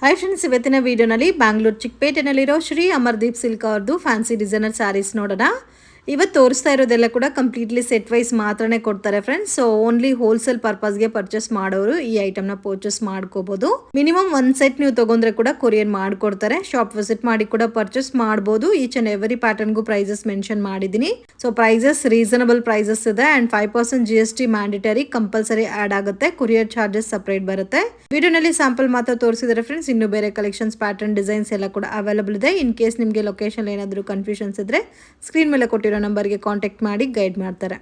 Hi friends, ಇವತ್ತಿನ ವಿಡಿಯೋನಲ್ಲಿ Bangalore ಚಿಕ್ಕಪೇಟೆನಲ್ಲಿರೋ Shri Amardeep silk ಅವ್ರದ್ದು ಫ್ಯಾನ್ಸಿ ಡಿಸೈನರ್ ಸ್ಯಾರೀಸ್ ನೋಡೋಣ. ಇವತ್ತು ತೋರಿಸ್ತಾ ಇರೋದೆಲ್ಲ ಕೂಡ ಕಂಪ್ಲೀಟ್ಲಿ ಸೆಟ್ ವೈಸ್ ಮಾತ್ರನೇ ಕೊಡ್ತಾರೆ ಫ್ರೆಂಡ್ಸ್. ಸೊ ಓನ್ಲಿ ಹೋಲ್ಸೇಲ್ ಪರ್ಪಸ್ಗೆ ಪರ್ಚೇಸ್ ಮಾಡೋರು ಈ ಐಟಮ್ನ ಪರ್ಚೇಸ್ ಮಾಡ್ಕೋಬಹುದು. ಮಿನಿಮಮ್ ಒಂದ್ ಸೆಟ್ ನೀವು ತಗೊಂಡ್ರೆ ಕೂಡ ಕೊರಿಯರ್ ಮಾಡ್ಕೊಡ್ತಾರೆ. ಶಾಪ್ ವಿಸಿಟ್ ಮಾಡಿ ಕೂಡ ಪರ್ಚೇಸ್ ಮಾಡಬಹುದು. ಈಚ್ ಅಂಡ್ ಎವರಿ ಪ್ಯಾಟರ್ನ್ಗೂ ಪ್ರೈಸಸ್ ಮೆನ್ಷನ್ ಮಾಡಿದೀನಿ. ಸೊ ಪ್ರೈಸಸ್ ರೀಸನಬಲ್ ಪ್ರೈಸಸ್ ಇದೆ and 5% GST mandatory compulsory add ಆಗುತ್ತೆ. ಕೊರಿಯರ್ ಚಾರ್ಜಸ್ ಸಪರೇಟ್ ಬರುತ್ತೆ. ವಿಡಿಯೋನಲ್ಲಿ ಸ್ಯಾಂಪಲ್ ಮಾತ್ರ ತೋರಿಸಿದರೆ ಫ್ರೆಂಡ್ಸ್, ಇನ್ನು ಬೇರೆ ಕಲೆಕ್ಷನ್ಸ್, ಪ್ಯಾಟರ್ನ್, ಡಿಸೈನ್ಸ್ ಎಲ್ಲ ಕೂಡ ಅವೈಲಬಲ್ ಇದೆ. ಇನ್ ಕೇಸ್ ನಿಮಗೆ ಲೊಕೇಶನ್ ಏನಾದರೂ ಕನ್ಫ್ಯೂಷನ್ಸ್ ಇದ್ರೆ ಸ್ಕ್ರೀನ್ ಮೇಲೆ ಕೊಟ್ಟಿರೋ ನಂಬರ್ಗೆ ಕಾಂಟ್ಯಾಕ್ಟ್ ಮಾಡಿ ಗೈಡ್ ಮಾಡ್ತಾರೆ.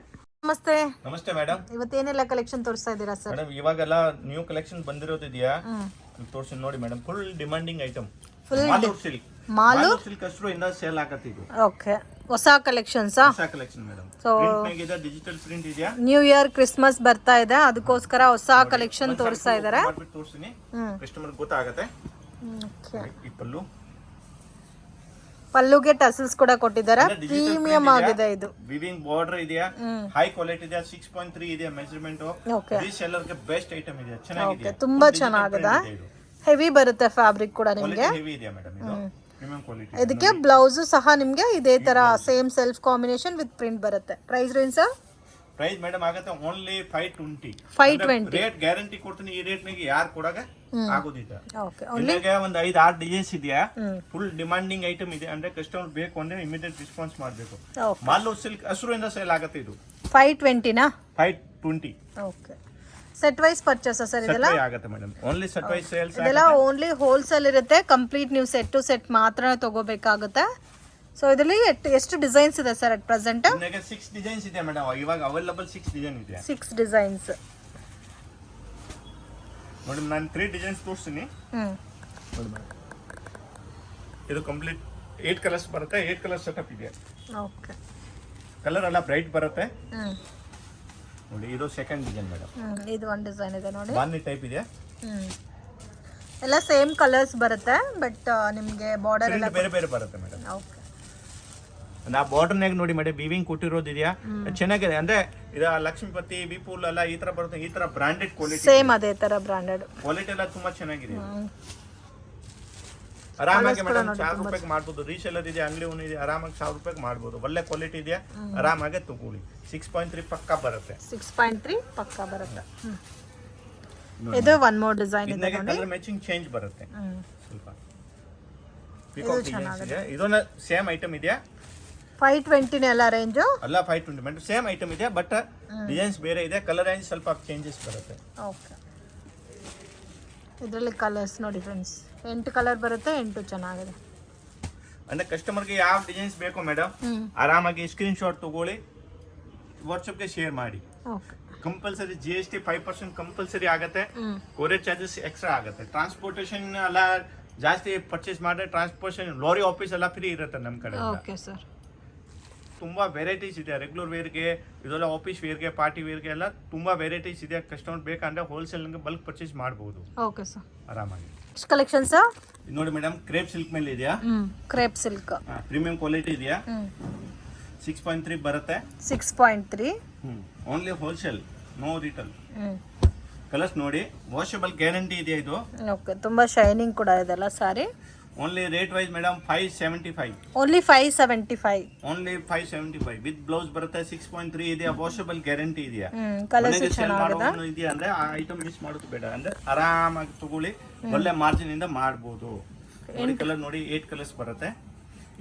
ನಮಸ್ತೆ. ನಮಸ್ತೆ ಮೇಡಮ್. ಇವತ್ತೇನೆಲ್ಲ ಕಲೆಕ್ಷನ್ ತೋರಿಸ್ತಾ ಇದ್ದೀರಾ ಸರ್? ಮೇಡಮ್ ಇವಾಗೆಲ್ಲ ನ್ಯೂ ಕಲೆಕ್ಷನ್ ಬಂದಿರೋದಿದೆಯಾ ತೋರಿಸಿ ನೋಡಿ madam. Full demanding item Malur silk. Malur silk ಅಷ್ಟರು ಇಂದ ಸೇಲ್ ಆಗತ್ತೆ ಇದು. ಓಕೆ, ಹೊಸ ಕಲೆಕ್ಷನ್ಸ್. ಹೊಸ ಕಲೆಕ್ಷನ್ ಮೇಡಮ್. ಪ್ರಿಂಟ್ ಇದೆ, ಡಿಜಿಟಲ್ ಪ್ರಿಂಟ್ ಇದೆಯಾ. ನ್ಯೂ ಇಯರ್ ಕ್ರಿಸ್ಮಸ್ ಬರ್ತಾ ಇದೆ, ಅದಕ್ಕೋಸ್ಕರ ಹೊಸ ಕಲೆಕ್ಷನ್ ತೋರಿಸ್ತಾ ಇದ್ದಾರೆ. ತೋರಿಸ್ತೀನಿ, ಕಸ್ಟಮರ್ ಗೊತ್ತಾಗುತ್ತೆ. ಓಕೆ, ಈ ಪಲ್ಲು, ಪಲ್ಲುಗೆ ಟಸಲ್ಸ್ ಕೂಡ ಕೊಟ್ಟಿದ್ದಾರೆ. ಪ್ರೀಮಿಯಂ ಆಗಿದೆ ಇದು. ವಿವಿಂಗ್ ಬಾರ್ಡರ್ ಇದೆಯಾ, ಹೈ ಕ್ವಾಲಿಟಿ ಇದೆ, 6.3 ಇದೆ ಮೆಜರ್ಮೆಂಟ್. ರೀಸೆಲ್ಲರ್ ಗೆ ಬೆಸ್ಟ್ ಐಟಮ್ ಇದೆ, ಚೆನ್ನಾಗಿದೆ, ತುಂಬಾ ಚೆನ್ನಾಗಿದೆ. ಹೆವಿ ಬರುತ್ತೆ ಫ್ಯಾಬ್ರಿಕ್ ಕೂಡ ನಿಮಗೆ. ಹೆವಿ ಇದೆ ಮೇಡಮ್ ಇದು, ಪ್ರೀಮಿಯಂ ಕ್ವಾಲಿಟಿ. ಇದಕ್ಕೆ ಬ್ಲೌಸ್ ಸಹ ನಿಮಗೆ ಇದೇ ತರ same self combination with print ಬರುತ್ತೆ. Price range sir? Price madam ಆಗುತ್ತೆ ಓನ್ಲಿ 520. ರೇಟ್ ಗ್ಯಾರಂಟಿ ಕೊಡ್ತೀನಿ. ಈ ರೇಟ್ ನಾಗ ಯಾರು ಕೊಡಾಗ ಆಗೋದಿಲ್ಲ. ಒಂದು 5-6 ಡಿಸೈನ್ಸ್ ಇದೆಯಾ, ಫುಲ್ ಡಿಮಾಂಡಿಂಗ್ ಐಟಮ್ ಇದೆ. ಅಂದ್ರೆ ಕಸ್ಟಮರ್ ಬೇಕು ಅಂದ್ರೆ ಇಮಿಡಿಯೇಟ್ ರೆಸ್ಪಾನ್ಸ್ ಮಾಡಬೇಕು. ಮಾಲೂರ್ ಸಿಲ್ಕ್ ಹಸುರಿಂದ ಸೇಲ್ ಆಗುತ್ತೆ ಇದು. 520 ನಾ? 520. Okay, set wise purchase sir ಇದೆಲ್ಲ ಆಗುತ್ತೆ madam. Only set wise sales ಇದೆಲ್ಲ ಓನ್ಲಿ ಹೋಲ್ಸೇಲ್ ಇರುತ್ತೆ. ಕಂಪ್ಲೀಟ್ ನೀವು ಸೆಟ್ ಟು ಸೆಟ್ ಮಾತ್ರ ತಗೋಬೇಕಾಗುತ್ತೆ. ಸೊ ಇದರಲ್ಲಿ ಎಷ್ಟು ಡಿಸೈನ್ಸ್ ಇದೆ ಸರ್ ಅಟ್ ಪ್ರೆಸೆಂಟ್? 6 ಡಿಸೈನ್ಸ್ ಇದೆ ಮೇಡಮ್. ಇವಾಗ ಅವೈಲಬಲ್ 6 ಡಿಸೈನ್ ಇದೆ. 6 ಡಿಸೈನ್ಸ್ ಮೇಡಮ್. ನಾನು 3 ಡಿಸೈನ್ಸ್ ತೋರಿಸ್ತೀನಿ. ಇದು ಕಂಪ್ಲೀಟ್ 8 ಕಲರ್ಸ್ ಬರುತ್ತೆ. 8 ಕಲರ್ ಸೆಟಪ್ ಇದೆ. ಓಕೆ, ಕಲರ್ ಎಲ್ಲ ಬ್ರೈಟ್ ಬರುತ್ತೆ ನೋಡಿ. ಇದು ಸೆಕೆಂಡ್ ಡಿಸೈನ್ ಮೇಡಮ್. ಇದು ಒಂದು ಡಿಸೈನ್ ಇದೆ ನೋಡಿ, ಬಾಂದಿ ಟೈಪ್ ಇದೆ. ಎಲ್ಲ ಸೇಮ್ ಕಲರ್ಸ್ ಬರುತ್ತೆ, ಬಟ್ ನಿಮಗೆ ಬಾರ್ಡರ್ ಎಲ್ಲ ಬೇರೆ ಬೇರೆ ಬರುತ್ತೆ ಮೇಡಮ್. ಓಕೆ, ನಾ ಬಾರ್ಡರ್ನಾಗ ನೋಡಿ ಮೇಡಮ್ ವಿವಿಂಗ್ ಕೊಟ್ಟಿರೋದು ಇದೆಯಾ, ಚೆನ್ನಾಗಿದೆ. ಅಂದ್ರೆ ಇದು ಲಕ್ಷ್ಮೀಪತಿ, ವಿಪುಲ್ ಎಲ್ಲ ಈ ತರ ಬರುತ್ತೆ. ಈ ತರ ಬ್ರಾಂಡೆಡ್ ಕ್ವಾಲಿಟಿ, ಸೇಮ್ ಅದೇ ತರ ಬ್ರಾಂಡೆಡ್ ಕ್ವಾಲಿಟಿ ಎಲ್ಲ ತುಂಬಾ ಚೆನ್ನಾಗಿದೆ. ಆರಾಮಾಗಿ ಮೇಡಮ್ 1000 ರೂಪಾಯಿಗೆ ಮಾಡ್ಬೋದು. ರೀಸೆಲ್ಲರ್ ಇದೆ, ಅಂಗಡಿ ಓನ್ ಇದೆ, ಆರಾಮಾಗಿ 1000 ರೂಪಾಯಿಗೆ ಮಾಡ್ಬೋದು. ಒಳ್ಳೆ ಕ್ವಾಲಿಟಿ ಇದೆಯಾ, ಆರಾಮಾಗಿ ತಗೊಳ್ಳಿ. 6.3 ಪಕ್ಕಾ ಬರುತ್ತೆ. 6.3 ಪಕ್ಕಾ ಬರುತ್ತೆ. ಇದು ಒನ್ ಮೋರ್ ಡಿಸೈನ್ ಇದೆ ನೋಡಿ. ಕಲರ್ ಮ್ಯಾಚಿಂಗ್ ಚೇಂಜ್ ಬರುತ್ತೆ ಸ್ವಲ್ಪ. ಪಿಕಾಕ್ ಡಿಸೈನ್ ಇದೆ. ಇದೊಂದು ಸೇಮ್ ಐಟಮ್ ಇದೆಯಾ. 520 ಎಲ್ಲ ರೇಂಜ್ ಅಲ್ಲ, 520 ಮೇಡಮ್. ಸೇಮ್ ಐಟಮ್ ಇದೆ, ಬಟ್ ಡಿಸೈನ್ಸ್ ಬೇರೆ ಇದೆ. ಕಲರ್ ರೇಂಜ್ ಸ್ವಲ್ಪ ಚೇಂಜಸ್ ಬರುತ್ತೆ. ಓಕೆ, ಇದರಲ್ಲಿ ಕಲರ್ಸ್ ನೋಡಿ ಫ್ರೆಂಡ್ಸ್, 8 ಕಲರ್ ಬರುತ್ತೆ. 8 ಚೆನ್ನಾಗಿದೆ. ಅಂದ್ರೆ ಕಸ್ಟಮರ್ಗೆ ಯಾವ ಡಿಸೈನ್ಸ್ ಬೇಕು ಮೇಡಮ್, ಆರಾಮಾಗಿ ಸ್ಕ್ರೀನ್ ಶಾಟ್ ತಗೊಳ್ಳಿ, ವಾಟ್ಸಪ್ಗೆ ಶೇರ್ ಮಾಡಿ. ಓಕೆ, ಕಂಪಲ್ಸರಿ GST 5% ಕಂಪಲ್ಸರಿ ಆಗುತ್ತೆ. ಕೊರಿಯರ್ ಚಾರ್ಜಸ್ ಎಕ್ಸ್ಟ್ರಾ ಆಗುತ್ತೆ. ಟ್ರಾನ್ಸ್ಪೋರ್ಟೇಷನ್ ಎಲ್ಲ ಜಾಸ್ತಿ ಪರ್ಚೇಸ್ ಮಾಡಿದ್ರೆ ಟ್ರಾನ್ಸ್ಪೋರ್ಟೇಷನ್ ಲಾರಿ ಆಫೀಸ್ ಎಲ್ಲ ಫ್ರೀ ಇರುತ್ತೆ ನಮ್ಮ ಕಡೆ. ಓಕೆ ಸರ್, ತುಂಬಾ ವೆರೈಟೀಸ್ ಇದೆ. ರೆಗ್ಯುಲರ್ ವೇರ್ಗೆ, ಇದೆಲ್ಲ ಆಫೀಸ್ ವೇರ್ಗೆ, ಪಾರ್ಟಿ ವೇರ್ಗೆ ಎಲ್ಲ ತುಂಬಾ ವೆರೈಟೀಸ್ ಇದೆ. ಕಸ್ಟಮರ್ ಬೇಕಂದ್ರೆ ಹೋಲ್ಸೇಲ್ ಬಲ್ಕ್ ಪರ್ಚೇಸ್ ಮಾಡಬಹುದು. ಓಕೆ ಸರ್, ಆರಾಮಾಗಿ. ಕಲೆಕ್ಷನ್ ಸರ್ ನೋಡಿ ಮೇಡಮ್, ಕ್ರೇಪ್ ಸಿಲ್ಕ್ ಮೇಲೆ ಇದೆಯಾ. ಕ್ರೇಪ್ ಸಿಲ್ಕ್ ಪ್ರೀಮಿಯಂ ಕ್ವಾಲಿಟಿ ಇದೆಯಾ. 6.3 ಬರುತ್ತೆ. 6.3 only wholesale, no retail. Colours ನೋಡಿ, ವಾಷಬಲ್ ಗ್ಯಾರಂಟಿ ಇದೆ ಇದು. ಓಕೆ, ತುಂಬಾ ಶೈನಿಂಗ್ ಕೂಡ ಇದೆಲ್ಲ sari. Only rate wise madam 575. Only 575. Only 575 with blouse ಬರುತ್ತೆ. 6.3 ಇದೆ, ವಾಷಬಲ್ ಗ್ಯಾರಂಟಿ ಇದೆಯಾ. ಕಲರ್ಸ್ ಚೆನ್ನಾಗಿದೆ. ಇದೆಯಾ ಅಂದ್ರೆ ಆ ಐಟಮ್ ಮಿಸ್ ಮಾಡೋದು ಬೇಡ. ಅಂದ್ರೆ ಆರಾಮಾಗಿ ತಗೊಳ್ಳಿ, ಒಳ್ಳೆ ಮಾರ್ಜಿನ್ ಇಂದ ಮಾಡಬಹುದು. ಕಲರ್ ನೋಡಿ, 8 ಕಲರ್ಸ್ ಬರುತ್ತೆ.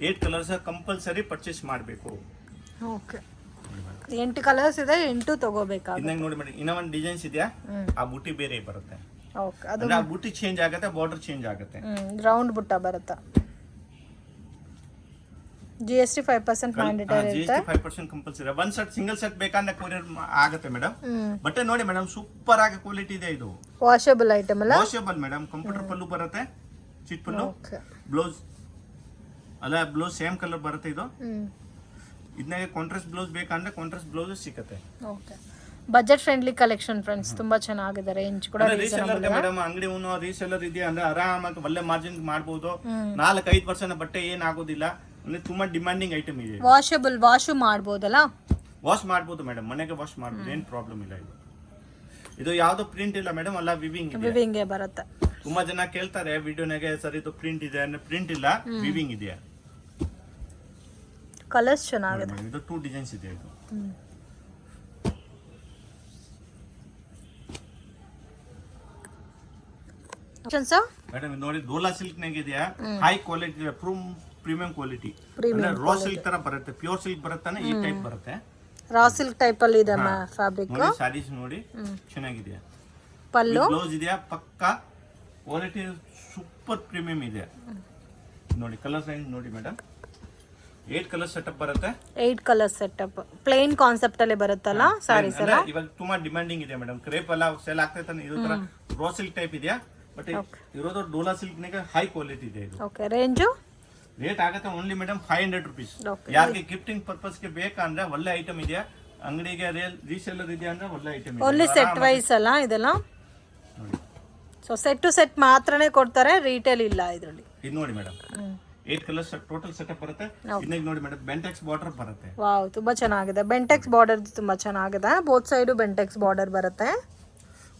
8 ಕಲರ್ಸ್ ಕಂಪಲ್ಸರಿ ಪರ್ಚೇಸ್ ಮಾಡಬೇಕು. ಓಕೆ, 8 ಕಲರ್ಸ್ ಇದೆ, 8 ತಗೋಬೇಕಾಗುತ್ತೆ. ಇನ್ನಂಗೆ ನೋಡಿ ಮೇಡಮ್, ಇನ್ನೂ ಒಂದು ಡಿಸೈನ್ಸ್ ಇದೆಯಾ. ಆ ಬುಟ್ಟಿ ಬೇರೆ ಬರುತ್ತೆ. ಓಕೆ, ಅದು ಆ ಬುಟ್ಟಿ ಚೇಂಜ್ ಆಗುತ್ತೆ, ಬಾರ್ಡರ್ ಚೇಂಜ್ ಆಗುತ್ತೆ. ರೌಂಡ್ ಬುಟ್ಟ ಬರುತ್ತೆ. GST 5% ಮ್ಯಾಂಡೇಟರಿ ಇರುತ್ತೆ. GST 5% compulsory. ಒಂದ್ ಸೆಟ್ ಸಿಂಗಲ್ ಸೆಟ್ ಬೇಕಂದ್ರೆ ಕೊರಿಯರ್ ಆಗುತ್ತೆ ಮೇಡಮ್. ಬಟ್ಟೆ ನೋಡಿ ಮೇಡಮ್, ಸೂಪರ್ ಆಗಿ ಕ್ವಾಲಿಟಿ ಇದೆ ಇದು. ವಾಷಬಲ್ ಐಟಮ್ ಅಲ್ಲ. Washable madam. ಕಂಪ್ಯೂಟರ್ ಪಲ್ಲು ಬರುತ್ತೆ, ಚಿಟ್ ಪಲ್ಲು. ಬ್ಲೌಸ್ ಅಲ್ಲ, ಬ್ಲೌಸ್ ಸೇಮ್ ಕಲರ್ ಬರುತ್ತೆ ಇದು. ಇದನ್ನಾಗೆ ಕಾಂಟ್ರಾಸ್ಟ್ ಬ್ಲೌಸ್ ಬೇಕಂದ್ರೆ ಕಾಂಟ್ರಾಸ್ಟ್ ಬ್ಲೌಸ್ ಸಿಗುತ್ತೆ. Okay, budget friendly collection friends, ತುಂಬಾ ಚೆನ್ನಾಗಿದೆ. ರೇಂಜ್ ಕೂಡ ರೀಸೆಲ್ಲರ್ ಮೇಡಮ್. ಅಂಗಡಿ ಉನ್ನೋ ರೀಸೆಲ್ಲರ್ ಇದೆ ಅಂದ್ರೆ ಆರಾಮಾಗಿ ಒಳ್ಳೆ ಮಾರ್ಜಿನ್ ಮಾಡಬಹುದು. 4-5% ಬಟ್ಟೆ ಏನಾಗೋದಿಲ್ಲ. ಅಂದ್ರೆ ತುಂಬಾ ಡಿಮಾಂಡಿಂಗ್ ಐಟಮ್ ಇದೆ. ವಾಷಬಲ್, ವಾಶು ಮಾಡಬಹುದಲ್ಲ. ವಾಶ್ ಮಾಡಬಹುದು ಮೇಡಮ್, ಮನೆಗೆ ವಾಶ್ ಮಾಡಬಹುದು, ಏನು ಪ್ರಾಬ್ಲಮ್ ಇಲ್ಲ. ಇದು ಯಾವ್ದು ಪ್ರಿಂಟ್ ಇಲ್ಲ ಮೇಡಮ್, ಅಲ್ಲ ವಿವಿಂಗ್ ವಿವಿಂಗ್ ಬರುತ್ತೆ. ತುಂಬಾ ಜನ ಕೇಳ್ತಾರೆ ವಿಡಿಯೋನಾಗೆ ಸರ್ ಇದು ಪ್ರಿಂಟ್ ಇದೆ ಅಂದ್ರೆ ಪ್ರಿಂಟ್ ಇಲ್ಲ, ವಿವಿಂಗ್ ಇದೆಯಾ. ಕಲರ್ಸ್ ಚೆನ್ನಾಗಿದೆ. ಇದು 2 ಡಿಸೈನ್ಸ್ ಇದೆ ಇದು. ಸರ್ ಮೇಡಮ್ ನೋಡಿ ಡೋಲಾ ಸಿಲ್ಕ್ ನಾಗ ಇದೆಯಾ, ಹೈ ಕ್ವಾಲಿಟಿ ಪ್ರೀಮಿಯಂ ಕ್ವಾಲಿಟಿ. ಅಂದ್ರೆ ರಾ ಸಿಲ್ಕ್ ತರ ಬರುತ್ತೆ, ಪ್ಯೂರ್ ಸಿಲ್ಕ್ ಬರುತ್ತಾನೆ ಈ ಟೈಪ್ ಬರುತ್ತೆ. ರಾ ಸಿಲ್ಕ್ ಟೈಪ್ ಅಲ್ಲಿ ಇದೆ ಫ್ಯಾಬ್ರಿಕ್. ನೋಡಿ ಸ್ಯಾರೀಸ್ ನೋಡಿ ಚೆನ್ನಾಗಿದೆ. ಪಲ್ಲು ಬ್ಲೌಸ್ ಇದೆಯಾ ಪಕ್ಕಾ ಕ್ವಾಲಿಟಿ ಸೂಪರ್ ಪ್ರೀಮಿಯಂ ಇದೆ. ನೋಡಿ ಕಲರ್ ರೇಂಜ್ ನೋಡಿ ಮೇಡಮ್, 8 ಕಲರ್ ಸೆಟಪ್ ಬರುತ್ತೆ. 8 ಕಲರ್ ಸೆಟಪ್ ಪ್ಲೇನ್ ಕಾನ್ಸೆಪ್ಟ್ ಅಲ್ಲಿ ಬರುತ್ತಲ್ಲ ಸಾರೀಸ್ ಎಲ್ಲ. ಇವಾಗ ತುಂಬಾ ಡಿಮಾಂಡಿಂಗ್ ಇದೆ ಮೇಡಮ್, ಕ್ರೇಪ್ ಎಲ್ಲ ಸೇಲ್ ಆಗ್ತೈತೆ. ಇದು ತರ ರಾ ಸಿಲ್ಕ್ ಟೈಪ್ ಇದೆಯಾ, ಬಟ್ ಇರೋದು ಡೋಲಾ ಸಿಲ್ಕ್ ನಾಗ ಹೈ ಕ್ವಾಲಿಟಿ ಇದೆ ಇದು. ಓಕೆ ರೇಂಜ್ ರೇಟ್ ಆಗುತ್ತೆ ಓನ್ಲಿ ಮೇಡಮ್ 500 rupees. ಯಾರಿಗೆ ಗಿಫ್ಟಿಂಗ್ ಪರ್ಪಸ್ ಗೆ ಬೇಕಂದ್ರೆ ಒಳ್ಳೆ ಐಟಮ್ ಇದೆಯಾ, ಅಂಗಡಿಗೆ ರೀಸೇಲರ್ ಇದೆಯಾ ಅಂದ್ರೆ ಒಳ್ಳೆ ಐಟಮ್ ಇದೆ. ಓನ್ಲಿ ಸೆಟ್ ವೈಸ್ ಅಲ್ಲ ಇದೆಲ್ಲ. ನೋಡಿ ಸೊ ಸೆಟ್ ಟು ಸೆಟ್ ಮಾತ್ರನೇ ಕೊಡ್ತಾರೆ, ರೀಟೇಲ್ ಇಲ್ಲ ಇದರಲ್ಲಿ. ಇದು ನೋಡಿ ಮೇಡಮ್ 8 ಕಲರ್ ಟೋಟಲ್ ಸೆಟಪ್ ಬರುತ್ತೆ. ಇನ್ನೊಂದು ನೋಡಿ ಮೇಡಮ್ ಬೆಂಟೆಕ್ಸ್ ಬಾರ್ಡರ್ ಬರುತ್ತೆ. ವಾವ್ ತುಂಬಾ ಚೆನ್ನಾಗಿದೆ. ಬೆಂಟೆಕ್ಸ್ ಬಾರ್ಡರ್ ತುಂಬಾ ಚೆನ್ನಾಗಿದೆ, ಬೋತ್ ಸೈಡ್ ಬೆಂಟೆಕ್ಸ್ ಬಾರ್ಡರ್ ಬರುತ್ತೆ.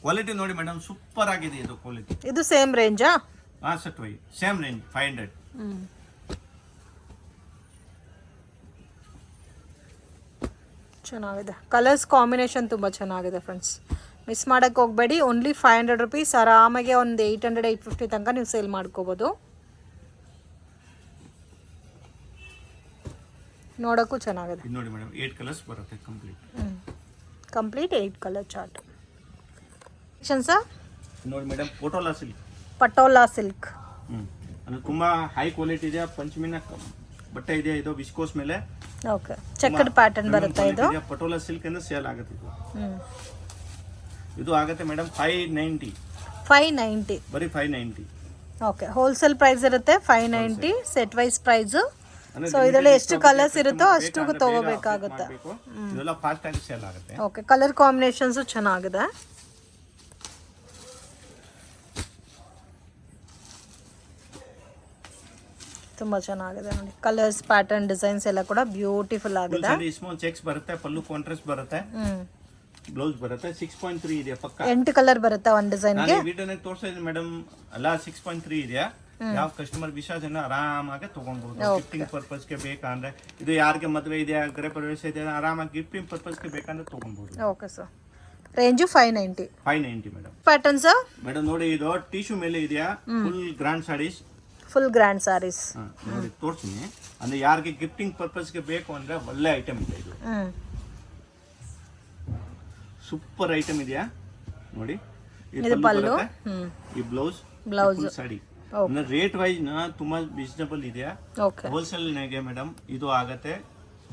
ಕ್ವಾಲಿಟಿ ನೋಡಿ ಮೇಡಮ್ ಸೂಪರ್ ಆಗಿದೆ ಇದು ಕ್ವಾಲಿಟಿ. ಇದು ಸೇಮ್ ರೇಂಜಾ? ಹಾ ಸೆಟ್ ವೈ ಸೇಮ್ ರೇಂಜ್ 500. ಚೆನ್ನಾಗಿದೆ. ಕಲರ್ಸ್ ಕಾಂಬಿನೇಷನ್ ತುಂಬ ಚೆನ್ನಾಗಿದೆ ಫ್ರೆಂಡ್ಸ್, ಮಿಸ್ ಮಾಡೋಕ್ಕೆ ಹೋಗಬೇಡಿ. Only 500 rupees. ಆರಾಮಾಗೆ ಒಂದು 800-850 ತನಕ ನೀವು ಸೇಲ್ ಮಾಡ್ಕೋಬೋದು. ನೋಡೋಕ್ಕೂ ಚೆನ್ನಾಗಿದೆ. ನೋಡಿ ಮೇಡಮ್ 8 ಕಲರ್ಸ್ ಬರುತ್ತೆ ಕಂಪ್ಲೀಟ್ 8 ಕಲರ್ ಚಾರ್ಟ್. ಸರ್ ನೋಡಿ madam patola silk. Patola silk ಅಂದ್ರೆ ತುಂಬಾ ಹೈ ಕ್ವಾಲಿಟಿ ಇದೆ. ಪಂಚಮಿನ ಬಟ್ಟೆ ಇದೆ, ಇದು ವಿಸ್ಕೋಸ್ ಮೇಲೆ. ಓಕೆ ಚೆಕ್ಡ್ ಪ್ಯಾಟರ್ನ್ ಬರುತ್ತೆ ಇದು. ಪಟೋಲಾ ಸಿಲ್ಕ್ ಅಂದ್ರೆ ಸೇಲ್ ಆಗುತ್ತೆ ಇದು. ಇದು ಆಗುತ್ತೆ ಮೇಡಮ್ 590 ಬರೀ 590. ಓಕೆ ಹೋಲ್ಸೇಲ್ ಪ್ರೈಸ್ ಇರುತ್ತೆ 590 ಸೆಟ್ ವೈಸ್ ಪ್ರೈಸ್. ಸೊ ಇದರಲ್ಲಿ ಎಷ್ಟು ಕಲರ್ಸ್ ಇರುತ್ತೋ ಅಷ್ಟು ತಗೋಬೇಕಾಗುತ್ತೆ. ಇದೆಲ್ಲ ಫಾಸ್ಟ್ ಆಗಿ ಸೇಲ್ ಆಗುತ್ತೆ. ಓಕೆ ಕಲರ್ ಕಾಂಬಿನೇಷನ್ಸ್ ಚೆನ್ನಾಗಿದೆ. ತುಂಬಾ ಚೆನ್ನಾಗಿದೆ ನೋಡಿ, ಕಲರ್ಸ್ ಪ್ಯಾಟರ್ನ್ ಡಿಸೈನ್ಸ್ ಎಲ್ಲ ಕೂಡ ಬ್ಯೂಟಿಫುಲ್ ಆಗಿದೆ. ಸ್ಮಾಲ್ ಚೆಕ್ಸ್ ಬರುತ್ತೆ, ಪಲ್ಲು ಕಾಂಟ್ರಾಸ್ಟ್ ಬರುತ್ತೆ, ಬ್ಲೌಸ್ ಬರುತ್ತೆ. 6.3 ಇದೆ ಪಕ್ಕ. 8 ಕಲರ್ ಬರುತ್ತೆ ಒಂದು ಡಿಸೈನ್ ಗೆ. ನಾನು ವಿಡಿಯೋನಲ್ಲಿ ತೋರಿಸ್ತಾ ಇದ್ದೀನಿ ಮೇಡಮ್, ಅಲ್ಲ 6.3 ಇದೆಯಾ. ಯಾವ ಕಸ್ಟಮರ್ ವಿಶ್ವಾಸನ ಆರಾಮಾಗಿ ತಗೊಳ್ಬಹುದು. ಗಿಫ್ಟಿಂಗ್ ಪರ್ಪಸ್ ಗೆ ಬೇಕಂದ್ರೆ, ಇದು ಯಾರಿಗೆ ಮದುವೆ ಇದೆ, ಗೃಹ ಪ್ರವೇಶ ಇದೆ, ಆರಾಮಾಗಿ ಗಿಫ್ಟಿಂಗ್ ಪರ್ಪಸ್ ಗೆ ಬೇಕಂದ್ರೆ ತಗೊಳ್ಬಹುದು. Okay sir range 590 madam. Patterns madam ನೋಡಿ ಇದು ಟಿಶ್ಯೂ ಮೇಲೆ ಇದೆಯಾ, full grand sarees. Full grand sarees ನೋಡಿ ತೋರಿಸ್ತೀನಿ. ಅಂದ್ರೆ ಯಾರಿಗೆ ಗಿಫ್ಟಿಂಗ್ ಪರ್ಪಸ್ ಗೆ ಬೇಕು ಅಂದ್ರೆ ಒಳ್ಳೆ ಐಟಮ್ ಇದೆ ಇದು. ಸೂಪರ್ ಐಟಮ್ ಇದೆಯಾ ನೋಡಿ. ಇದು ಪಲ್ಲು, ಈ ಬ್ಲೌಸ್ ಸಾಡಿ. ರೇಟ್ ವೈಸ್ ತುಂಬಾ ರೀಸನಬಲ್ ಇದೆಯಾ. ಹೋಲ್ಸೇಲ್ ನಾಗೆ ಮೇಡಮ್ ಇದು ಆಗತ್ತೆ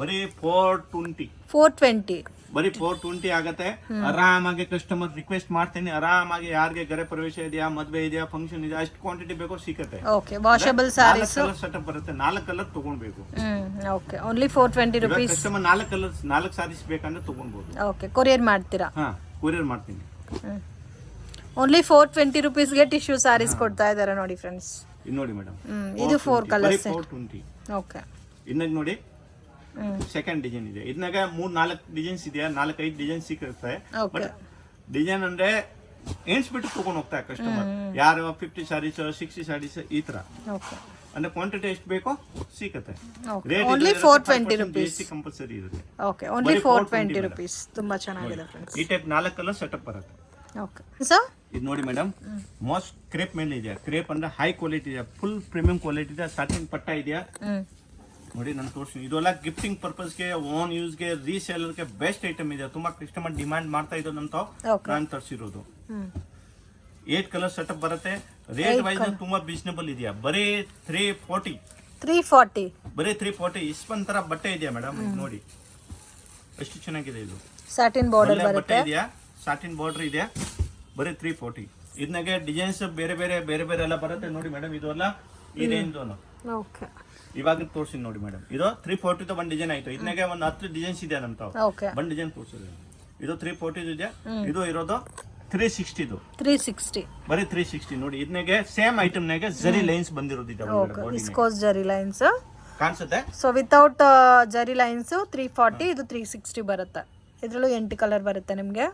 ಬರೀ 420 ಬರೀ 420 ಆಗತ್ತೆ. ಆರಾಮಾಗಿ ಕಸ್ಟಮರ್ ರಿಕ್ವೆಸ್ಟ್ ಮಾಡ್ತೀನಿ, ಆರಾಮಾಗಿ ಯಾರಿಗೆ ಗೃಹ ಪ್ರವೇಶ ಇದೆಯಾ, ಮದುವೆ ಇದೆಯಾ, ಫಂಕ್ಷನ್ ಇದೆಯಾ, ಅಷ್ಟು ಕ್ವಾಂಟಿಟಿ ಬೇಕೋ ಸಿಗುತ್ತೆ. ಓಕೆ ವಾಷಬಲ್ ಸಾರೀಸ್ ಸೆಟಪ್ ಬರುತ್ತೆ. 4 ಕಲರ್ ತಗೊಳ್ಬೇಕು. Okay only 420 rupees. Customer 4 sarees ಬೇಕಂದ್ರೆ ತಗೊಳ್ಬಹುದು. ಓಕೆ ಕೊರಿಯರ್ ಮಾಡ್ತೀರಾ? ಹಾ ಕೊರಿಯರ್ ಮಾಡ್ತೀನಿ. ಓನ್ಲಿ 420 rupees ಗೆ ಟಿಶ್ಯೂ ಸಾರೀಸ್ ಕೊಡ್ತಾ ಇದ್ದಾರೆ ನೋಡಿ ಫ್ರೆಂಡ್ಸ್. ಇದು ನೋಡಿ ಮೇಡಮ್, ಇದು 4 ಕಲರ್ಸ್. 420. ಓಕೆ ಇನ್ನೊಂದು ನೋಡಿ ಸೆಕೆಂಡ್ ಡಿಸೈನ್ ಇದೆ. ಇದನ್ನಾಗ 3-4 ಡಿಸೈನ್ಸ್ ಇದೆಯಾ, 4-5 ಡಿಸೈನ್ ಸಿಗುತ್ತೆ. ಬಟ್ ಡಿಸೈನ್ ಅಂದ್ರೆ ಎಣಿಸ್ಬಿಟ್ಟು ತಗೊಂಡು ಹೋಗ್ತಾರೆ ಕಸ್ಟಮರ್. ಯಾರು 50 ಸಾರೀಸ್ 60 ಸಾರೀಸ್ ಈ ತರ ಅಂದ್ರೆ ಕ್ವಾಂಟಿಟಿ ಎಷ್ಟು ಬೇಕೋ ಸಿಗುತ್ತೆ. ಓನ್ಲಿ 420 rupees ಕಂಪಲ್ಸರಿ ಇರುತ್ತೆ. Okay only 420 rupees. ತುಂಬಾ ಚೆನ್ನಾಗಿದೆ ಫ್ರೆಂಡ್ಸ್. ಈ ಟೈಪ್ 4 ಕಲರ್ ಸೆಟಪ್ ಬರುತ್ತೆ. ಓಕೆ ಸರ್ ಇದು ನೋಡಿ ಮೇಡಮ್, ಮೋಸ್ಟ್ ಕ್ರೇಪ್ ಮೇಲೆ ಇದೆ. ಕ್ರೇಪ್ ಅಂದ್ರೆ ಹೈ ಕ್ವಾಲಿಟಿ ಇದೆ, ಫುಲ್ ಪ್ರೀಮಿಯಂ ಕ್ವಾಲಿಟಿ ಇದೆ. ಸಾಟಿನ್ ಪಟ್ಟ ಇದೆಯಾ ನೋಡಿ, ನಾನು ತೋರಿಸ್ತೀನಿ. ಇದೆಲ್ಲ ಗಿಫ್ಟಿಂಗ್ ಪರ್ಪಸ್ಗೆ, ಓನ್ ಯೂಸ್ಗೆ, ರೀಸೇಲರ್ಗೆ ಬೆಸ್ಟ್ ಐಟಮ್ ಇದೆ. ತುಂಬಾ ಕಸ್ಟಮರ್ ಡಿಮ್ಯಾಂಡ್ ಮಾಡ್ತಾ ಇದ್ದೋದಂತ ನಾನು ತರಿಸಿರೋದು. 8 ಕಲರ್ ಸೆಟಪ್ ಬರುತ್ತೆ. ರೇಟ್ ವೈಸ್ ತುಂಬಾ ರೀಸನಬಲ್ ಇದೆಯಾ, ಬರೀ 340 ಬರೀ 340. ಇಸ್ಪನ್ ತರ ಬಟ್ಟೆ ಇದೆಯಾ ಮೇಡಮ್, ನೋಡಿ ಎಷ್ಟು ಚೆನ್ನಾಗಿದೆ. ಇದು ಸಾಟಿನ್ ಬಾರ್ಡರ್ ಬರುತ್ತೆ ಇದೆಯಾ, ಸಾಟಿನ್ ಬಾರ್ಡರ್ ಇದೆಯಾ, ಬರೀ 340. ಇದನ್ನಾಗೆ ಡಿಸೈನ್ಸ್ ಬೇರೆ ಬೇರೆ ಎಲ್ಲ ಬರುತ್ತೆ ನೋಡಿ ಮೇಡಮ್. ಇದು ಎಲ್ಲ ಈ ರೇಂಜ್. ಓಕೆ ಇವಾಗ ತೋರಿಸಿ ನೋಡಿ ಮೇಡಮ್. ಇದು 340 ಒಂದು ಡಿಸೈನ್ ಆಯ್ತು. ಇದನ್ನಾಗೆ ಒಂದು 10 ಡಿಸೈನ್ಸ್ ಇದೆ ನಮ್ತ. ಒಂದು ಡಿಸೈನ್ ತೋರಿಸಿದೆ. ಇದು 340 ಇದೆ. ಇದು ಇರೋದು 360 ಬರೀ 360 ನೋಡಿ. ಇದನ್ನಾಗೆ ಸೇಮ್ ಐಟಮ್ ನಾಗೆ ಜರಿ ಲೈನ್ಸ್ ಬಂದಿರೋದು ಇದೆ. ವಿಸ್ಕೋಸ್ ಜರಿ ಲೈನ್ಸ್ ಕಾಣಿಸುತ್ತೆ. ಸೊ ವಿತೌಟ್ ಜರಿ ಲೈನ್ಸ್ 340, ಇದು 360 ಬರುತ್ತೆ. ಇದರಲ್ಲೂ 8 ಕಲರ್ ಬರುತ್ತೆ ನಿಮಗೆ.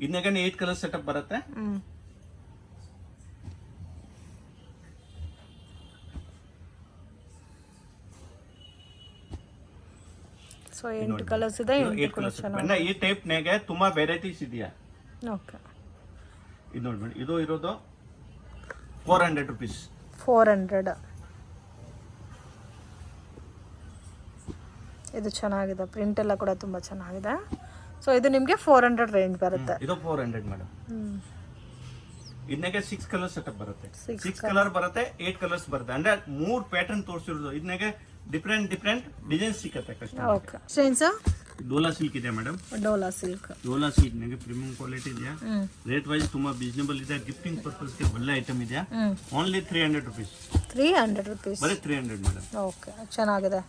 ಇದನ್ನಾಗೆ 8 ಕಲರ್ ಸೆಟಪ್ ಬರುತ್ತೆ. ಸೊ 8 ಕಲರ್ಸ್ ಇದೆ, 8 ಕಲರ್ಸ್. ಈ ಟೈಪ್ ನಾಗೆ ತುಂಬಾ ವೆರೈಟೀಸ್ ಇದೆಯಾ. ಓಕೆ, ಇದು ನೋಡಿ ಮೇಡಮ್, ಇದು ಇರೋದು 400 rupees. 400. ಇದು ಚೆನ್ನಾಗಿದೆ, ಪ್ರಿಂಟ್ ಎಲ್ಲ ಕೂಡ ತುಂಬಾ ಚೆನ್ನಾಗಿದೆ. ಸೊ ಇದು ನಿಮಗೆ 400 ರೇಂಜ್ ಬರುತ್ತೆ. ಇದು 400 ಮೇಡಮ್. ಇದನ್ನೆಗೆ 6 ಕಲರ್ ಸೆಟಪ್ ಬರುತ್ತೆ. 6 ಕಲರ್ ಬರುತ್ತೆ, 8 ಕಲರ್ಸ್ ಬರುತ್ತೆ. ಅಂದ್ರೆ 3 ಪ್ಯಾಟರ್ನ್ ತೋರಿಸಿರೋದು. ಇದನ್ನೆಗೆ ಡಿಫ್ರೆಂಟ್ ಡಿಸೈನ್ ಸಿಗುತ್ತೆ customer. Okay, change Dhola silk ಇದೆ ಮೇಡಮ್. ಡೋಲಾ ಸಿಲ್ಕ್ ನಿಮಗೆ ಪ್ರೀಮಿಯಂ ಕ್ವಾಲಿಟಿ ಇದೆಯಾ. ರೇಟ್ ವೈಸ್ ತುಂಬಾ ರೀಸನಬಲ್ ಇದೆ. ಗಿಫ್ಟಿಂಗ್ ಪರ್ಪಸ್ ಗೆ ಒಳ್ಳೆ ಐಟಮ್ ಇದೆಯಾ. Only 300 rupees. 300 rupees. ಬರೀ 300 ಮೇಡಮ್. ಓಕೆ, ಚೆನ್ನಾಗಿದೆ.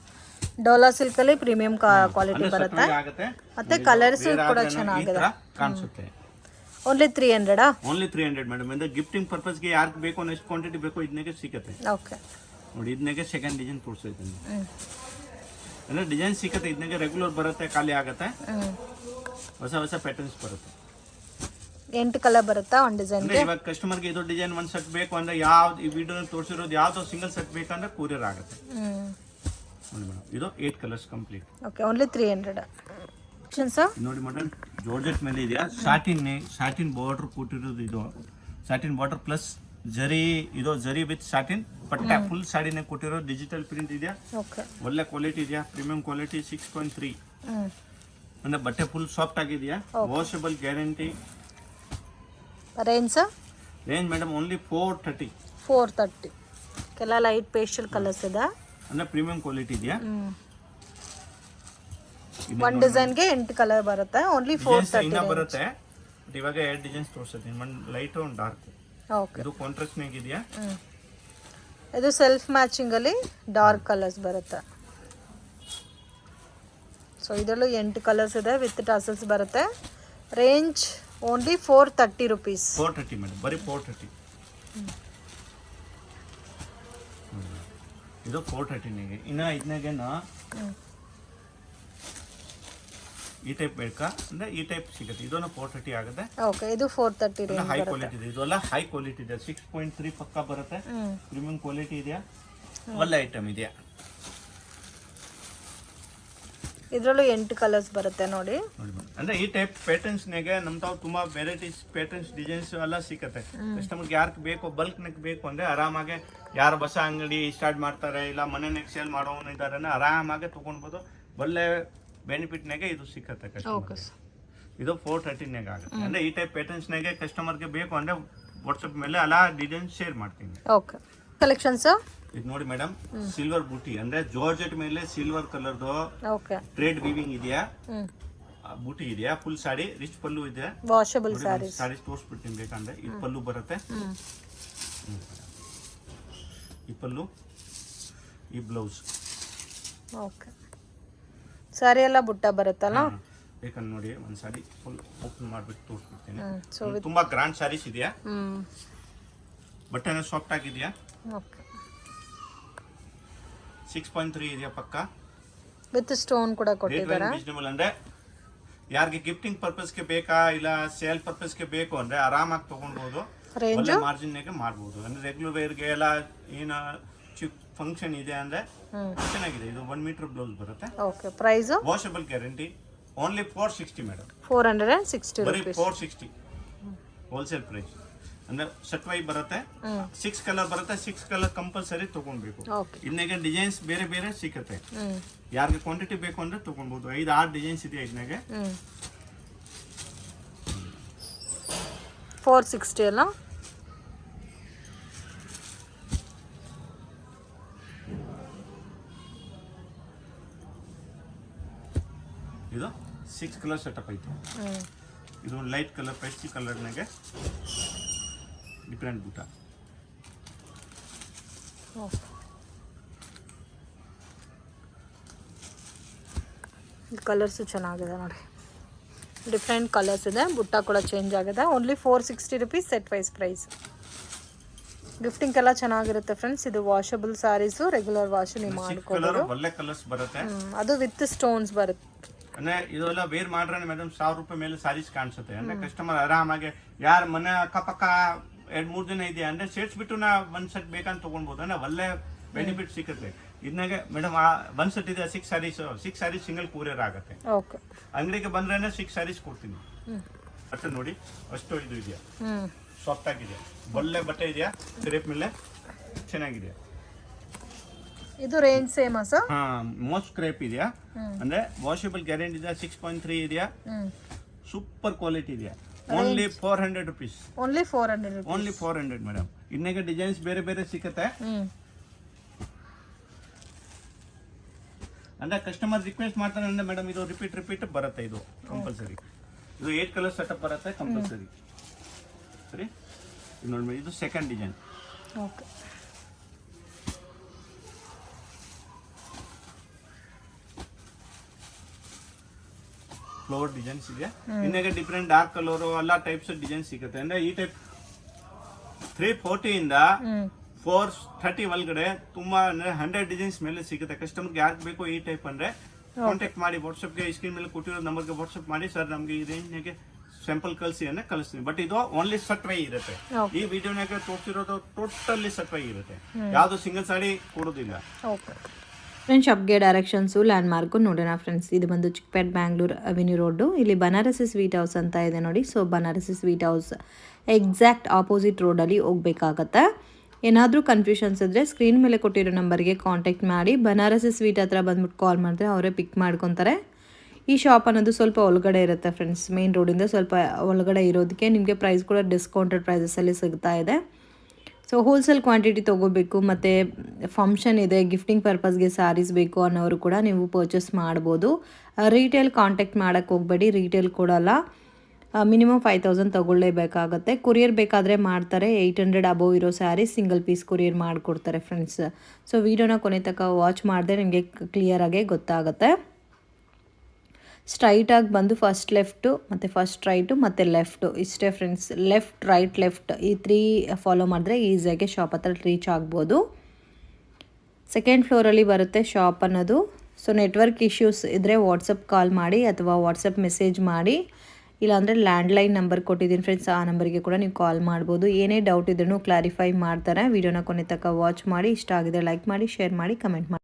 ಡೋಲಾ ಸಿಲ್ಕ್ ಅಲ್ಲಿ ಪ್ರೀಮಿಯಂ ಕ್ವಾಲಿಟಿ ಬರುತ್ತೆ. ಮತ್ತೆ ಕಲರ್ಸ್ ಕೂಡ ಚೆನ್ನಾಗಿದೆ ಕಾಣಿಸುತ್ತೆ. ಓನ್ಲಿ 300. Only 300 madam. ಅಂದ್ರೆ ಗಿಫ್ಟಿಂಗ್ ಪರ್ಪಸ್ ಗೆ ಯಾರಿಗೆ ಬೇಕು ಎಷ್ಟು ಕ್ವಾಂಟಿಟಿ ಬೇಕು ಇದನ್ನೇ ಸಿಗುತ್ತೆ. ಓಕೆ ನೋಡಿ, ಇದನ್ನೇ ಸೆಕೆಂಡ್ ಡಿಸೈನ್ ತೋರಿಸ್ತಾ ಅಂದ್ರೆ ಡಿಸೈನ್ ಸಿಗುತ್ತೆ. ಇದನ್ನೇ ರೆಗ್ಯುಲರ್ ಬರುತ್ತೆ, ಖಾಲಿ ಆಗುತ್ತೆ. ಹೊಸ ಪ್ಯಾಟರ್ನ್ಸ್ ಬರುತ್ತೆ. 8 ಕಲರ್ ಬರುತ್ತಾ ಒಂದು ಡಿಸೈನ್ ಗೆ. ಇವಾಗ ಕಸ್ಟಮರ್ ಗೆ ಇದು ಡಿಸೈನ್ ಒಂದು ಸೆಟ್ ಬೇಕು ಅಂದ್ರೆ ಯಾವ್ದು ಈ ವಿಡಿಯೋ ತೋರಿಸಿರೋದು ಯಾವ್ದೋ ಸಿಂಗಲ್ ಸೆಟ್ ಬೇಕಂದ್ರೆ ಕೊರಿಯರ್ ಆಗುತ್ತೆ. ನೋಡಿ ಮೇಡಮ್, ಇದು 8 ಕಲರ್ಸ್ ಕಂಪ್ಲೀಟ್. Okay, only 300. ನೋಡಿ ಮೇಡಮ್, ಜಾರ್ಜೆಟ್ ಮೇಲೆ ಇದೆಯಾ. ಸಾಟಿನ್ ಬಾರ್ಡರ್ ಕೊಟ್ಟಿರೋದು. ಇದು ಸಾಟಿನ್ ಬಾರ್ಡರ್ ಪ್ಲಸ್ ಜರಿ. ಇದು ಜರಿ ವಿತ್ ಸಾಟಿನ್ ಪಟ್ಟ ಫುಲ್ ಸಾಡಿನೇ ಕೊಟ್ಟಿರೋ. ಡಿಜಿಟಲ್ ಪ್ರಿಂಟ್ ಇದೆಯಾ. ಒಳ್ಳೆ ಕ್ವಾಲಿಟಿ ಇದೆಯಾ. Premium quality 6.3. ಅಂದ್ರೆ ಬಟ್ಟೆ ಫುಲ್ ಸಾಫ್ಟ್ ಆಗಿದೆಯಾ. Washable guarantee. Range madam only 430. 430. ಕೆಲ ಲೈಟ್ ಪೇಸ್ಟಲ್ ಕಲರ್ಸ್ ಇದೆ. ಅಂದ್ರೆ ಪ್ರೀಮಿಯಂ ಕ್ವಾಲಿಟಿ ಇದೆಯಾ. ಒಂದು ಡಿಸೈನ್ ಗೆ 8 ಕಲರ್ ಬರುತ್ತೆ. ಓನ್ಲಿ 430 ಬರುತ್ತೆ. ಇವಾಗ 2 ಡಿಸೈನ್ಸ್ ತೋರಿಸ್ತೀನಿ. ಒಂದು ಲೈಟ್ ಒಂದು ಡಾರ್ಕ್. ಓಕೆ, ಇದು ಕಾಂಟ್ರಾಸ್ಟ್ ನಾಗ ಇದೆಯಾ. ಇದು ಸೆಲ್ಫ್ ಮ್ಯಾಚಿಂಗ್ ಅಲ್ಲಿ ಡಾರ್ಕ್ ಕಲರ್ಸ್ ಬರುತ್ತೆ. ಸೊ ಇದರಲ್ಲೂ 8 ಕಲರ್ಸ್ ಇದೆ ವಿತ್ ಟಾಸಲ್ಸ್ ಬರುತ್ತೆ. Range only 430 rupees. 430 ಮೇಡಮ್, ಬರೀ 430. ಇದು 430 ಇನ್ನ ಇದನ್ನಾಗೇನ ಈ ಟೈಪ್ ಬೇಕಾ ಅಂದ್ರೆ ಈ ಟೈಪ್ ಸಿಗುತ್ತೆ. ಇದನ್ನ 430 ಆಗುತ್ತೆ. ಓಕೆ, ಇದು 430 ರೇಂಜ್ ಹೈ ಕ್ವಾಲಿಟಿ ಇದೆ. ಇದೆಲ್ಲ ಹೈ ಕ್ವಾಲಿಟಿ ಇದೆ. 6.3 ಪಕ್ಕಾ ಬರುತ್ತೆ. ಪ್ರೀಮಿಯಂ ಕ್ವಾಲಿಟಿ ಇದೆಯಾ. ಒಳ್ಳೆ ಐಟಮ್ ಇದೆಯಾ. ಇದರಲ್ಲೂ 8 ಕಲರ್ಸ್ ಬರುತ್ತೆ ನೋಡಿ. ಅಂದ್ರೆ ಈ ಟೈಪ್ ಪ್ಯಾಟರ್ನ್ಸ್ ನಾಗೆ ನಮ್ತಾವ್ ತುಂಬಾ ವೆರೈಟೀಸ್ ಪ್ಯಾಟರ್ನ್ಸ್ ಡಿಸೈನ್ಸ್ ಎಲ್ಲ ಸಿಗುತ್ತೆ. ಕಸ್ಟಮರ್ಗೆ ಯಾರಿಗೆ ಬೇಕು ಬಲ್ಕ್ ನಾಗ ಬೇಕು ಅಂದ್ರೆ ಆರಾಮಾಗಿ ಯಾರು ಹೊಸ ಅಂಗಡಿ ಸ್ಟಾರ್ಟ್ ಮಾಡ್ತಾರೆ ಇಲ್ಲ ಮನೆನಾಗ ಸೇಲ್ ಮಾಡೋನು ಇದಾರೆ ಆರಾಮಾಗಿ ತಗೊಂಡ್ಬೋದು. ಒಳ್ಳೆ ಬೆನಿಫಿಟ್ ನಾಗೆ ಇದು ಸಿಕ್ಕತ್ತೆ ಕಸ್ಟಮರ್. ಇದು 430 ನಾಗ ಆಗುತ್ತೆ. ಅಂದ್ರೆ ಈ ಟೈಪ್ ಪ್ಯಾಟರ್ನ್ಸ್ ನಾಗೆ ಕಸ್ಟಮರ್ಗೆ ಬೇಕು ಅಂದ್ರೆ ವಾಟ್ಸ್ಆಪ್ ಮೇಲೆ ಅಲ್ಲ ಡಿಸೈನ್ ಶೇರ್ ಮಾಡ್ತೀನಿ. ಓಕೆ, ಕಲೆಕ್ಷನ್ಸ್ ಇದು ನೋಡಿ ಮೇಡಮ್, ಸಿಲ್ವರ್ ಬೂಟಿ ಅಂದ್ರೆ ಜಾರ್ಜೆಟ್ ಮೇಲೆ ಸಿಲ್ವರ್ ಕಲರ್ದು ಥ್ರೆಡ್ ವೀವಿಂಗ್ ಇದೆಯಾ. ಬೂಟಿ ಇದೆಯಾ. ಫುಲ್ ಸಾಡಿ ರಿಚ್ ಪಲ್ಲು ಇದೆ. ವಾಷಬಲ್ ಸಾರೀಸ್ ತೋರಿಸ್ಬಿಡ್ತೀನಿ ಬೇಕಂದ್ರೆ. ಈ ಪಲ್ಲು ಬರುತ್ತೆ. ಈ ಪಲ್ಲು, ಈ ಬ್ಲೌಸ್. ಓಕೆ, ಸಾರಿ ಎಲ್ಲ ಬುಟ್ಟ ಬರುತ್ತಲ್ಲ. ಬೇಕಂದ್ರೆ ನೋಡಿ ಒಂದ್ ಸಾರಿ ಫುಲ್ ಓಪನ್ ಮಾಡ್ಬಿಟ್ಟು ತೋರಿಸ್ಬಿಡ್ತೀನಿ. ತುಂಬಾ ಗ್ರಾಂಡ್ ಸಾರೀಸ್ ಇದೆಯಾ. ಬಟ್ಟೆನ ಸಾಫ್ಟ್ ಆಗಿದೆಯಾ. 6.3 ಇದೆಯಾ ಪಕ್ಕ. ವಿತ್ ಸ್ಟೋನ್ ಕೂಡ ಕೊಟ್ಟಿದ್ದಾರೆ. ರೀಸನಬಲ್ ಅಂದ್ರೆ ಯಾರಿಗೆ ಗಿಫ್ಟಿಂಗ್ ಪರ್ಪಸ್ ಗೆ ಬೇಕಾ ಇಲ್ಲ ಸೇಲ್ ಪರ್ಪಸ್ ಗೆ ಬೇಕು ಅಂದ್ರೆ ಆರಾಮಾಗಿ ತಗೊಳ್ಬಹುದು. ಒಳ್ಳೆ ಮಾರ್ಜಿನ್ ನಾಗೆ ಮಾಡಬಹುದು. ಅಂದ್ರೆ ರೆಗ್ಯುಲರ್ ವೇರ್ ಗೆ ಎಲ್ಲ ಏನ ಚಿಕ್ಕ ಫಂಕ್ಷನ್ ಇದೆ ಅಂದ್ರೆ ಚೆನ್ನಾಗಿದೆ. ಇದು 1 ಮೀಟರ್ ಬ್ಲೌಸ್ ಬರುತ್ತೆ. Okay, price washable guarantee. Only 460 madam. 460 ಬರೀ 460 ಹೋಲ್ಸೇಲ್ ಪ್ರೈಸ್. ಅಂದ್ರೆ ಸೆಟ್ ವೈ ಬರುತ್ತೆ. 6 ಕಲರ್ ಬರುತ್ತೆ. 6 ಕಲರ್ ಕಂಪಲ್ಸರಿ ತಗೊಳ್ಬೇಕು. ಇದನ್ನಾಗ ಡಿಸೈನ್ಸ್ ಬೇರೆ ಬೇರೆ ಸಿಕ್ಕತ್ತೆ. ಯಾರಿಗೆ ಕ್ವಾಂಟಿಟಿ ಬೇಕು ಅಂದ್ರೆ ತಗೊಳ್ಬಹುದು. 5-6 ಡಿಸೈನ್ಸ್ ಇದೆ ಇದನ್ನಾಗೆ. 460 ಅಲ್ಲ. ಇದು 6 ಕಲರ್ ಸೆಟಪ್ ಐತೆ. ಇದು ಲೈಟ್ ಕಲರ್ ಪೆಸ್ಟಿ ಕಲರ್ನಾಗೆ ಡಿಫ್ರೆಂಟ್ ಬೂಟ. ಕಲರ್ಸು ಚೆನ್ನಾಗಿದೆ ನೋಡಿ. ಡಿಫ್ರೆಂಟ್ ಕಲರ್ಸ್ ಇದೆ. ಬುಟ್ಟ ಕೂಡ ಚೇಂಜ್ ಆಗಿದೆ. Only 460 rupees set wise price. Gifting ಎಲ್ಲ ಚೆನ್ನಾಗಿರುತ್ತೆ ಫ್ರೆಂಡ್ಸ್. ಇದು ವಾಷಬಲ್ ಸಾರೀಸು. ರೆಗ್ಯುಲರ್ ವಾಶ್ ನೀವು ಮಾಡ್ಕೊಳ್ಳೋದು. ಒಳ್ಳೆ ಕಲರ್ಸ್ ಬರುತ್ತೆ. ಅದು ವಿತ್ ಸ್ಟೋನ್ಸ್ ಬರುತ್ತೆ. ಅಂದ್ರೆ ಇದೆಲ್ಲ ವೇರ್ ಮಾಡ್ರೆ ಮೇಡಮ್ 1000 ರೂಪಾಯಿ ಮೇಲೆ ಸಾರೀಸ್ ಕಾಣಿಸುತ್ತೆ. ಅಂದ್ರೆ ಕಸ್ಟಮರ್ ಆರಾಮಾಗಿ ಯಾರ ಮನೆ ಅಕ್ಕಪಕ್ಕ 2-3 ದಿನ ಇದೆ ಅಂದ್ರೆ ಸೇರ್ಸ್ಬಿಟ್ಟು ನಾ ಒಂದ್ ಸೆಟ್ ಬೇಕಂತ ತಗೊಳ್ಬಹುದು. ಅಂದ್ರೆ ಒಳ್ಳೆ ಬೆನಿಫಿಟ್ ಸಿಗುತ್ತೆ. ಇದನ್ನಾಗೆ ಮೇಡಮ್ ಒಂದು ಸೆಟ್ ಇದೆ 6 ಸ್ಯಾರೀಸ್ ಸಿಂಗಲ್ ಕೂರಿಯರ್ ಆಗುತ್ತೆ. ಓಕೆ, ಅಂಗಡಿಗೆ ಬಂದ್ರೆ 6 ಸ್ಯಾರೀಸ್ ಕೊಡ್ತೀನಿ. ಬಟ್ಟೆ ನೋಡಿ ಅಷ್ಟು ಇದು ಇದೆಯಾ, ಸಾಫ್ಟ್ ಆಗಿದೆ, ಒಳ್ಳೆ ಬಟ್ಟೆ ಇದೆಯಾ, ಕ್ರೇಪ್ ಮೇಲೆ ಚೆನ್ನಾಗಿದೆ. ಇದು ರೇಂಜ್ ಸೇಮ್ ಸರ್? ಹಾ, ಮೋಸ್ಟ್ ಕ್ರೇಪ್ ಇದೆಯಾ, ಅಂದ್ರೆ ವಾಷಬಲ್ ಗ್ಯಾರಂಟಿ ಇದೆಯಾ, 6.3 ಇದೆಯಾ, ಸೂಪರ್ ಕ್ವಾಲಿಟಿ ಇದೆಯಾ. Only 400 rupees. Only 400 rupees. Only 400 madam. ಇನ್ನೇಗೆ ಡಿಸೈನ್ಸ್ ಬೇರೆ ಬೇರೆ ಸಿಕ್ಕತ್ತೆ. ಅಂದ್ರೆ ಕಸ್ಟಮರ್ ರಿಕ್ವೆಸ್ಟ್ ಮಾಡ್ತಾರೆ ಅಂದ್ರೆ ಮೇಡಮ್ ಇದು ರಿಪೀಟ್ ಬರುತ್ತೆ. ಇದು ಕಂಪಲ್ಸರಿ. ಇದು 8 ಕಲರ್ ಸೆಟಪ್ ಬರುತ್ತೆ ಕಂಪಲ್ಸರಿ. ಸರಿ, ಇದು ನೋಡಿ, ಇದು second design. Okay, flower designs ಇದೆ. ಇನ್ನೇಗೆ ಡಿಫ್ರೆಂಟ್ ಡಾರ್ಕ್ ಕಲರ್ ಎಲ್ಲ ಟೈಪ್ಸ್ ಡಿಸೈನ್ ಸಿಗುತ್ತೆ. ಅಂದ್ರೆ ಈ ಟೈಪ್ 340 ಇಂದ 430 ಒಳಗಡೆ ತುಂಬಾ ಅಂದ್ರೆ 100 ಡಿಸೈನ್ಸ್ ಮೇಲೆ ಸಿಗುತ್ತೆ. ಕಸ್ಟಮರ್ಗೆ ಯಾರು ಬೇಕು ಈ ಟೈಪ್ ಅಂದ್ರೆ ಕಾಂಟ್ಯಾಕ್ಟ್ ಮಾಡಿ, ವಾಟ್ಸಪ್ಗೆ ಸ್ಕ್ರೀನ್ ಮೇಲೆ ಕೊಟ್ಟಿರೋ ನಂಬರ್ಗೆ ವಾಟ್ಸಪ್ ಮಾಡಿ, ಸರ್ ನಮಗೆ ಈ ರೇಂಜ್ನಾಗೆ ಸ್ಯಾಂಪಲ್ ಕಳಿಸಿ ಅಂದ್ರೆ ಕಳಿಸ್ತೀನಿ. ಬಟ್ ಇದು ಓನ್ಲಿ ಸೆಟ್ ವೈ ಇರುತ್ತೆ. ಈ ವಿಡಿಯೋನಾಗೆ ತೋರಿಸಿರೋದು ಟೋಟಲಿ ಸೆಟ್ ವೈ ಇರುತ್ತೆ, ಯಾವುದು ಸಿಂಗಲ್ ಸಾಡಿ ಕೊಡೋದಿಲ್ಲ. ಓಕೆ ಫ್ರೆಂಡ್ಸ್, ಶಾಪ್ಗೆ ಡೈರೆಕ್ಷನ್ಸು ಲ್ಯಾಂಡ್ ಮಾರ್ಕು ನೋಡೋಣ ಫ್ರೆಂಡ್ಸ್. ಇದು ಬಂದು ಚಿಕ್ಕಪೇಟ್ ಬ್ಯಾಂಗ್ಳೂರ್ ಅವೆನ್ಯೂ ರೋಡು. ಇಲ್ಲಿ ಬನಾರಸಿ ಸ್ವೀಟ್ ಹೌಸ್ ಅಂತ ಇದೆ ನೋಡಿ. So Banarasi sweet house exact opposite ರೋಡಲ್ಲಿ ಹೋಗ್ಬೇಕಾಗತ್ತೆ. ಏನಾದರೂ ಕನ್ಫ್ಯೂಷನ್ಸ್ ಇದ್ದರೆ ಸ್ಕ್ರೀನ್ ಮೇಲೆ ಕೊಟ್ಟಿರೋ ನಂಬರ್ಗೆ ಕಾಂಟ್ಯಾಕ್ಟ್ ಮಾಡಿ. ಬನಾರಸಿ ಸ್ವೀಟ್ ಹತ್ರ ಬಂದ್ಬಿಟ್ಟು ಕಾಲ್ ಮಾಡಿದ್ರೆ ಅವರೇ ಪಿಕ್ ಮಾಡ್ಕೊತಾರೆ. ಈ ಶಾಪ್ ಅನ್ನೋದು ಸ್ವಲ್ಪ ಒಳಗಡೆ ಇರುತ್ತೆ ಫ್ರೆಂಡ್ಸ್. ಮೇನ್ ರೋಡಿಂದ ಸ್ವಲ್ಪ ಒಳಗಡೆ ಇರೋದಕ್ಕೆ ನಿಮಗೆ ಪ್ರೈಸ್ ಕೂಡ ಡಿಸ್ಕೌಂಟೆಡ್ ಪ್ರೈಸಸಲ್ಲಿ ಸಿಗ್ತಾ ಇದೆ. ಸೊ ಹೋಲ್ಸೇಲ್ ಕ್ವಾಂಟಿಟಿ ತೊಗೋಬೇಕು, ಮತ್ತು ಫಂಕ್ಷನ್ ಇದೆ, ಗಿಫ್ಟಿಂಗ್ ಪರ್ಪಸ್ಗೆ ಸ್ಯಾರೀಸ್ ಬೇಕು ಅನ್ನೋರು ಕೂಡ ನೀವು ಪರ್ಚೇಸ್ ಮಾಡ್ಬೋದು. ರೀಟೇಲ್ ಕಾಂಟ್ಯಾಕ್ಟ್ ಮಾಡೋಕ್ಕೆ ಹೋಗಬೇಡಿ, ರೀಟೇಲ್ ಕೊಡೋಲ್ಲ. ಮಿನಿಮಮ್ 5000 ತೊಗೊಳ್ಳೇಬೇಕಾಗತ್ತೆ. ಕೊರಿಯರ್ ಬೇಕಾದರೆ ಮಾಡ್ತಾರೆ. 800 ಅಬೋವ್ ಇರೋ ಸ್ಯಾರಿ ಸಿಂಗಲ್ ಪೀಸ್ ಕೊರಿಯರ್ ಮಾಡಿಕೊಡ್ತಾರೆ ಫ್ರೆಂಡ್ಸ್. ಸೊ ವಿಡಿಯೋನ ಕೊನೆ ತನಕ ವಾಚ್ ಮಾಡಿದ್ರೆ ನಿಮಗೆ ಕ್ಲಿಯರಾಗೆ ಗೊತ್ತಾಗುತ್ತೆ. ಸ್ಟ್ರೈಟಾಗಿ ಬಂದು ಫಸ್ಟ್ ಲೆಫ್ಟು ಮತ್ತು ಫಸ್ಟ್ ರೈಟು ಮತ್ತು ಲೆಫ್ಟು ಇಷ್ಟೇ ಫ್ರೆಂಡ್ಸ್. ಲೆಫ್ಟ್ ರೈಟ್ ಲೆಫ್ಟ್ ಈ 3 ಫಾಲೋ ಮಾಡಿದ್ರೆ ಈಸಿಯಾಗಿ ಶಾಪ್ ಹತ್ರ ರೀಚ್ ಆಗ್ಬೋದು. ಸೆಕೆಂಡ್ ಫ್ಲೋರಲ್ಲಿ ಬರುತ್ತೆ ಶಾಪ್ ಅನ್ನೋದು. ಸೊ ನೆಟ್ವರ್ಕ್ ಇಶ್ಯೂಸ್ ಇದ್ದರೆ ವಾಟ್ಸಪ್ ಕಾಲ್ ಮಾಡಿ ಅಥವಾ ವಾಟ್ಸಪ್ ಮೆಸೇಜ್ ಮಾಡಿ, ಇಲ್ಲಾಂದರೆ ಲ್ಯಾಂಡ್ಲೈನ್ ನಂಬರ್ ಕೊಟ್ಟಿದ್ದೀನಿ ಫ್ರೆಂಡ್ಸ್, ಆ ನಂಬರಿಗೆ ಕೂಡ ನೀವು ಕಾಲ್ ಮಾಡ್ಬೋದು. ಏನೇ ಡೌಟ್ ಇದ್ರೂ ಕ್ಲಾರಿಫೈ ಮಾಡ್ತಾರೆ. ವಿಡಿಯೋನ ಕೊನೆ ತನಕ ವಾಚ್ ಮಾಡಿ. ಇಷ್ಟ ಆಗಿದ್ರೆ ಲೈಕ್ ಮಾಡಿ, ಶೇರ್ ಮಾಡಿ, ಕಮೆಂಟ್ ಮಾಡಿ.